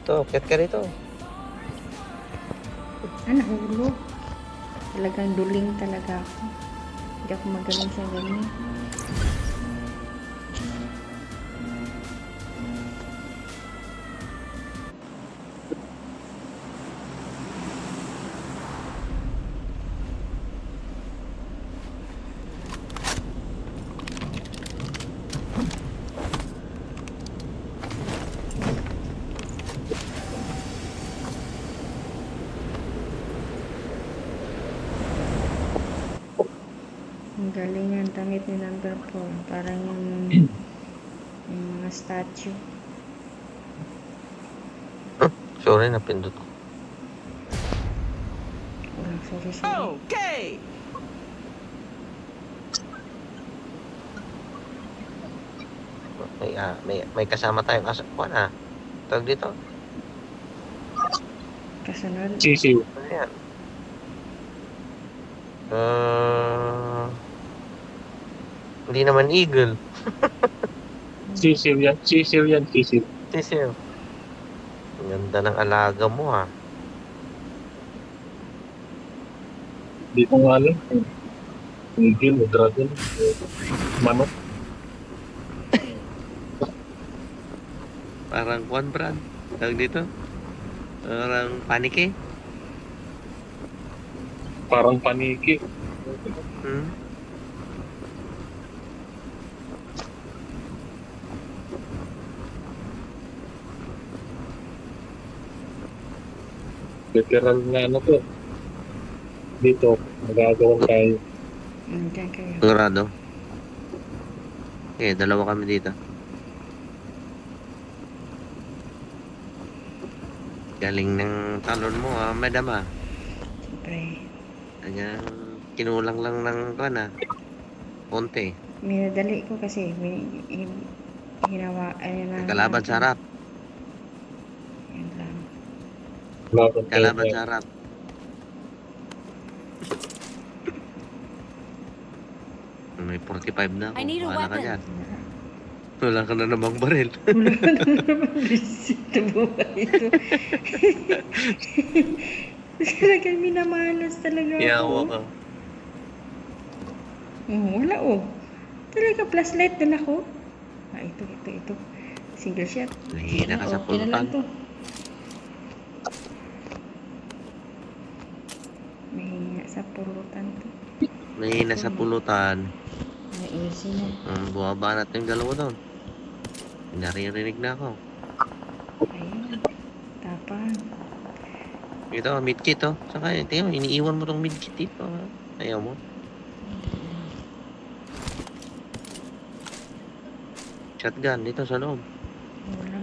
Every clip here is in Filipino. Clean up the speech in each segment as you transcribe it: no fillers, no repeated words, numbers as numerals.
Ito, kit ka rito. Nahulog. Talagang duling talaga ako. Hindi ako magaling sa ganyan. Ang galing yung damit ni number 4. Parang yung mga statue. Sorry, napindot ko. Sorry. Okay. May kasama tayong kuwan ah. Tawag dito. Kasunod. Sisiw. Ano yan? Hindi naman eagle. Sisiw yan. Sisiw yan. Sisiw. Sisiw. Ang ganda ng alaga mo ah. Hindi ko nga alam. Eagle o dragon. Manok. Parang kuwan, Brad. Tawag dito. Parang panike. Parang paniki. Literal na ano to. Dito, magagawan tayo. Diyan kayo. Sigurado. Okay, dalawa kami dito. Galing ng talon mo ah, madam ah. Siyempre. Kanya kinulang lang ng kuwan ah. Konti. Minadali ko kasi. Hinawa. Ayun na. Kalaban sa harap. Yan lang. Kalaban sa harap. May 45 na ako. I need a Bahala ka weapon. dyan. Wala ka na namang baril. Wala ka na naman visit na buhay ito. Talagang minamalas talaga ako. Yawa ka. Wala oh. Talaga flashlight din ako. Ito. Single shot. Nahihina ka sa Okay na lang pulutan. to. Mahina sa pulutan to. Nahihina sa pulutan. Easy na. Buwaba natin yung dalawa doon. Naririnig na ako. Ayun. Tapang. Ito, medkit oh. Saka, tingnan mo, iniiwan mo tong medkit dito. Ayaw mo. Shotgun dito sa loob. Wala.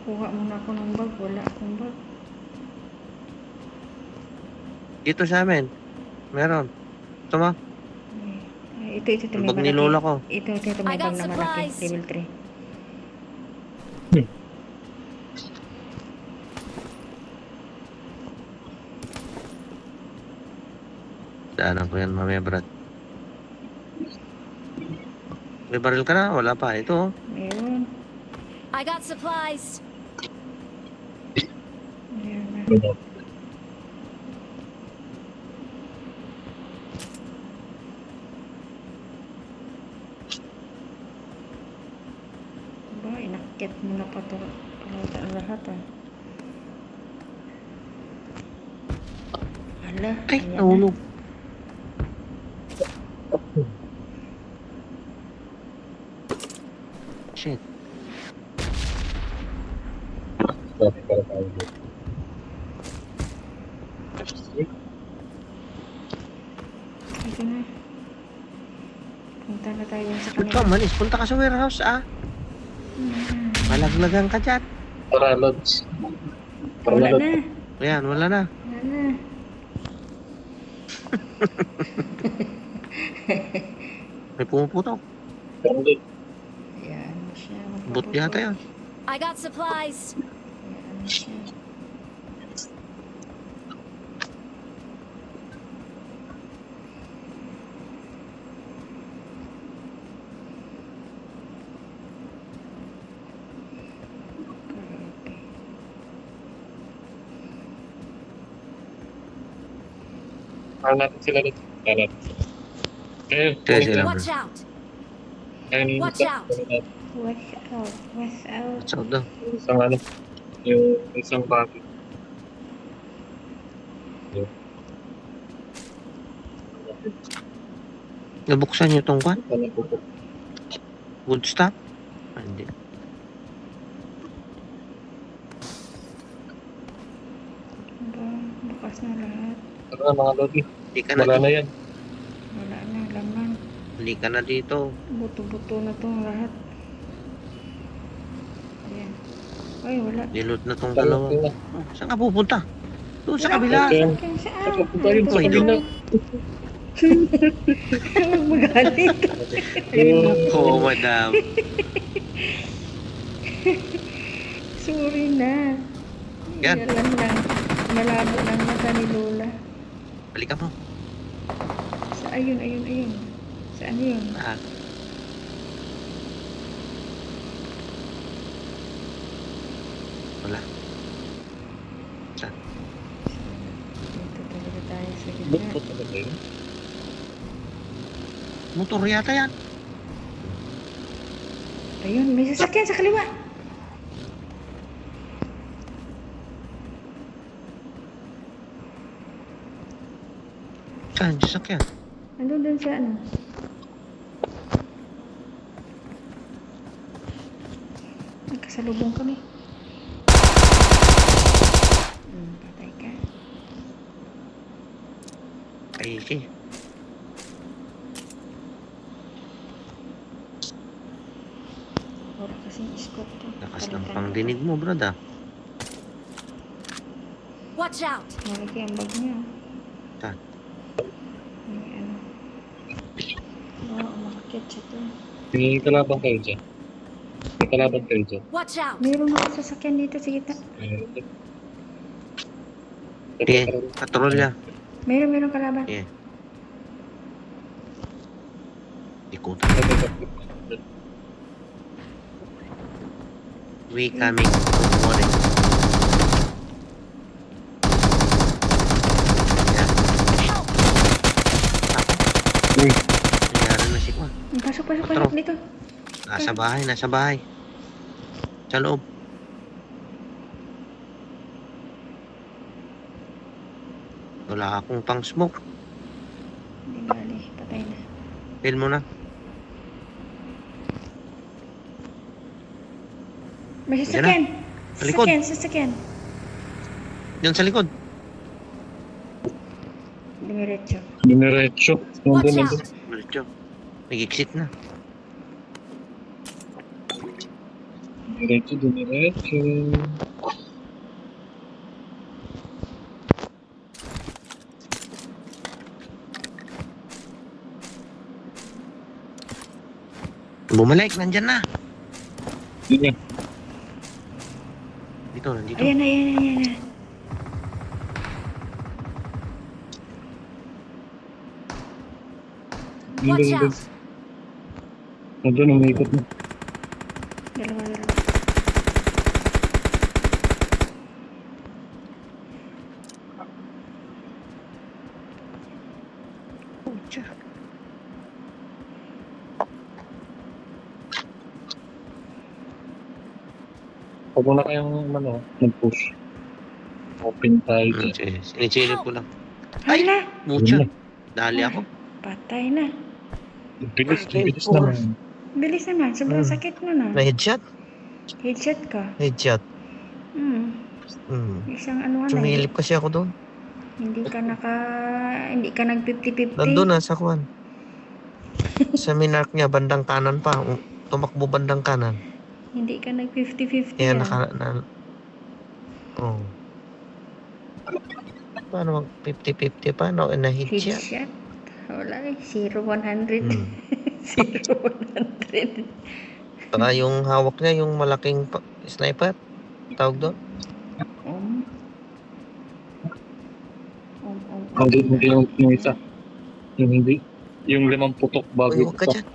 Kuha muna ako ng bag. Wala akong bag. Dito sa amin. Meron. Ito mo. Ito. Yung May bag ni malaki. lola ko. Ito. May I bag got na malaki. supplies. Level 3. Daanan ko yan mamaya, Brad. May baril ka na? Wala pa. Ito oh. Meron. I got supplies. Meron na. Ba, inakit mo na pa ito. Palata ang lahat ah. Hala, Ay, ayan na. nahulog. Shit. Dapat para tayo dito. Ito na. Punta na tayo sa Ba't ka kanila. malis? Punta ka sa warehouse ah. Malaglagan ka dyan. Para lods. Para Wala lods. na. Ayan, wala na. Wala na. May pumuputok. Para lods. Ayan mo siya. Bot yata yan. I got supplies. Ayan mo siya. Mahal natin sila dito. Kaya natin. Sige, sila. Watch out! Kaya nyo Watch out. Watch out. Watch out. What's up daw? Isang ano, yung isang bagay. Nabuksan niyo tong kwan? Ano po po? Wood stop? Ah, hindi. Aba, bukas na lahat. Ano na mga lodi? Hindi ka na, Wala na yan. Wala na, laman. hindi ka na dito. Buto-buto na tong lahat. Ayan. Ay, wala. Niloot na tong Dalawa. dalawa. Oh, saan ka pupunta? Doon sa kabila. Saan? Saan? Saan po tayo sa Ay, kabila? Huwag magalit. Oo, madam. Sorry na. Yan. Yan lang. Malabo lang mata ni Lola. Balikan mo. Ayun. Saan yun? Ah. Wala. Saan? Dito talaga tayo sa gitna. Bukod na ba yun? Motor yata yan. Ayun, may sasakyan sa kaliwa. Saan? Sasakyan. Andun dun sa ano? Nagkasalubong kami. Patay ka. Ay, okay. Wala kasing scope to. Lakas ng Palitan pangdinig mo, brad ah. Watch out! ko. Malaki ang bag niya. Saan? May ano. Oo, makakit siya to. May kalaban kayo dyan. May kalaban kayo dyan. Watch out! Mayroong mga sasakyan dito sa gitna. Sige, patrolya. Mayroong kalaban. Sige. Ikot. We coming. Good morning. Yan. Help! Ako. Nangyari na si Kwan. Pasok Otro. dito. Nasa bahay. Sa loob. Wala akong pang smoke. Hindi bali, patay na. Pil mo na. May Ayan na. sasakyan. Sa likod. Sasakyan. Yan sa likod. Dumiretso. Diniretso. Watch Nandun, out! nandun. Diretso. Nag-exit na. Diniretso. Bumalik, nandyan na. Yun yan. Nandito. Ayan na. Watch Nandun, out! nandun. Nandun, umiikot na. Dalawa. Pucha. Huwag mo na kayong mag-push. Open tayo dyan. Sinichili ko lang. Hala! Mucha. Yun Dali ako. Patay na. Bilis Okay, naman. Bilis naman. Sobrang sakit mo na. Na-headshot? Headshot ka. Headshot. Isang ano na. Sumilip kasi ako doon. Hindi ka nag 50-50. Nandun na sa kwan. Sa minark niya, bandang kanan pa. Tumakbo bandang kanan. Hindi ka nag 50-50. Kaya Oh. Paano mag 50-50? Paano na-headshot? Headshot. Wala eh. 0-100. 0-100. Saka yung hawak niya, yung malaking sniper. Tawag doon. Hindi yung isa. Yung hindi. Yung 5 putok bago Uy, huwag ka ito. dyan.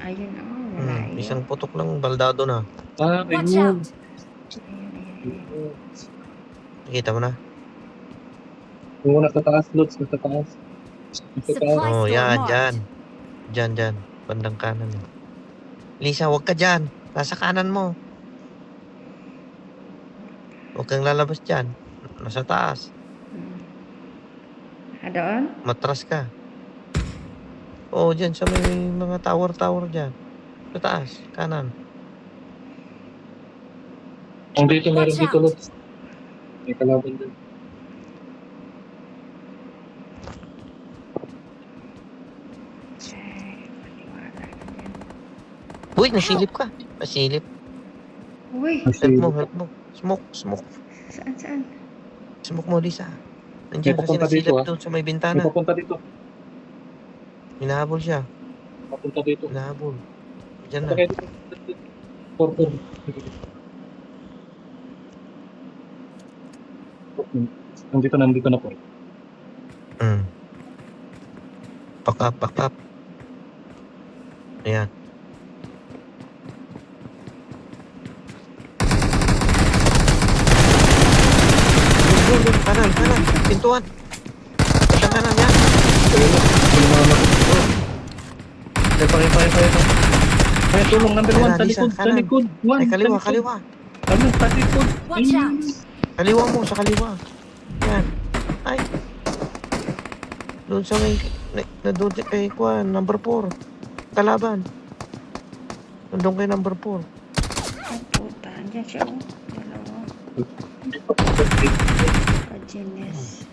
Ayun wala yun. Isang putok lang, baldado na. Watch Ayun. out! Nakita mo na? Yung nasa taas, Lods. Nasa taas. Ito pa. Supply Oh, store yan, marked. dyan. Dyan. Bandang kanan. Lisa, huwag ka dyan. Nasa kanan mo. Huwag kang lalabas dyan. Nasa taas. Doon? Matras ka. Oo, dyan sa may mga tower dyan. Sa taas, kanan. Ang dito meron Watch dito, out. Lods. May kalaban din. Uy, nasilip ka. Nasilip. Uy, Help mo. Smoke. saan? Smoke mo, Lisa. Nandiyan May kasi papunta dito, nasilip doon sa may May bintana. papunta dito. Hinahabol siya. Papunta dito. Hinahabol. Diyan na. Okay, dito. Porter. Nandito na po. Back up. Ayan. Yun. Kanan. Pintuan. Sa kanan yan. Kaya tulong number Ayan 1 sa Lisa, likod, sa kanan. likod. Ay, kaliwa. Ano, sa likod. Watch out. Kaliwa mo, sa kaliwa. Yan. Ay. Doon sa may, doon kay Kwan, number 4. Kalaban. Doon kay number 4. Ay, puta. Andiyan siya, oh. Dalawa. Kajines.